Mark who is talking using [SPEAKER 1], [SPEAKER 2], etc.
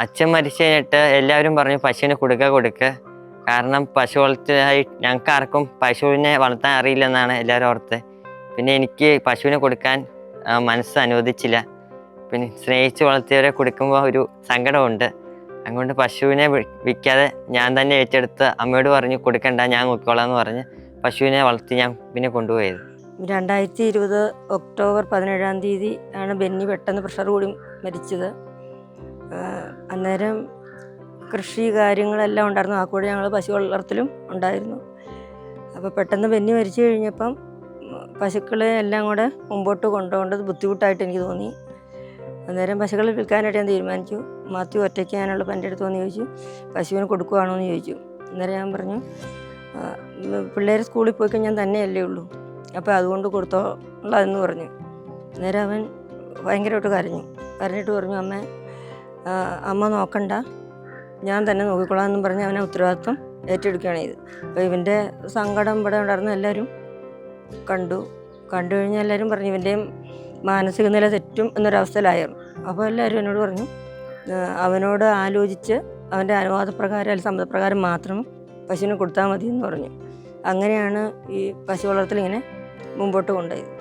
[SPEAKER 1] അച്ഛൻ മരിച്ചു കഴിഞ്ഞിട്ട് എല്ലാവരും പറഞ്ഞു പശുവിനെ കൊടുക്കുക. കാരണം പശു വളർത്തലായി ഞങ്ങൾക്ക് ആർക്കും പശുവിനെ വളർത്താൻ അറിയില്ലെന്നാണ് എല്ലാവരും ഓർത്ത്. പിന്നെ എനിക്ക് പശുവിനെ കൊടുക്കാൻ മനസ്സ് അനുവദിച്ചില്ല. പിന്നെ സ്നേഹിച്ച് വളർത്തിയവരെ കൊടുക്കുമ്പോൾ ഒരു സങ്കടമുണ്ട്. അതുകൊണ്ട് പശുവിനെ വിൽക്കാതെ ഞാൻ തന്നെ ഏറ്റെടുത്ത് അമ്മയോട് പറഞ്ഞു കൊടുക്കണ്ട, ഞാൻ നോക്കിക്കോളാം എന്ന് പറഞ്ഞ് പശുവിനെ വളർത്തി ഞാൻ പിന്നെ കൊണ്ടുപോയത്.
[SPEAKER 2] 2020 ഒക്ടോബർ 17-ാം തീയതി ആണ് ബെന്നി പെട്ടെന്ന് പ്രഷർ കൂടി മരിച്ചത്. അന്നേരം കൃഷി കാര്യങ്ങളെല്ലാം ഉണ്ടായിരുന്നു, ആ കൂടെ ഞങ്ങൾ പശു വളർത്തലും ഉണ്ടായിരുന്നു. അപ്പോൾ പെട്ടെന്ന് ബെന്നി മരിച്ചു കഴിഞ്ഞപ്പം പശുക്കളെ എല്ലാം കൂടെ മുമ്പോട്ട് കൊണ്ടുപോകേണ്ടത് ബുദ്ധിമുട്ടായിട്ട് എനിക്ക് തോന്നി. അന്നേരം പശുക്കളെ വിൽക്കാനായിട്ട് ഞാൻ തീരുമാനിച്ചു. മാത്യു ഒറ്റയ്ക്ക് ഞാനുള്ള എൻ്റെ അടുത്ത് വന്ന് ചോദിച്ചു, പശുവിനെ കൊടുക്കുവാണോ എന്ന് ചോദിച്ചു. അന്നേരം ഞാൻ പറഞ്ഞു, പിള്ളേർ സ്കൂളിൽ പോയി കഴിഞ്ഞാൽ തന്നെയല്ലേ ഉള്ളൂ, അപ്പോൾ അതുകൊണ്ട് കൊടുത്തോളാമെന്ന് പറഞ്ഞു. അന്നേരം അവൻ ഭയങ്കരമായിട്ട് കരഞ്ഞിട്ട് പറഞ്ഞു, അമ്മ നോക്കണ്ട, ഞാൻ തന്നെ നോക്കിക്കൊള്ളാം എന്നും പറഞ്ഞ് അവനെ ഉത്തരവാദിത്വം ഏറ്റെടുക്കുകയാണ് ചെയ്ത്. അപ്പോൾ ഇവൻ്റെ സങ്കടം ഇവിടെ ഉണ്ടായിരുന്ന എല്ലാവരും കണ്ടു കഴിഞ്ഞാൽ എല്ലാവരും പറഞ്ഞു ഇവൻ്റെയും മാനസിക നില തെറ്റും എന്നൊരവസ്ഥയിലായിരുന്നു. അപ്പോൾ എല്ലാവരും എന്നോട് പറഞ്ഞു, അവനോട് ആലോചിച്ച് അവൻ്റെ അനുവാദപ്രകാരം അല്ലെങ്കിൽ സമ്മതപ്രകാരം മാത്രം പശുവിനെ കൊടുത്താൽ മതി എന്ന് പറഞ്ഞു. അങ്ങനെയാണ് ഈ പശു വളർത്തൽ ഇങ്ങനെ മുമ്പോട്ട് കൊണ്ടുപോയത്.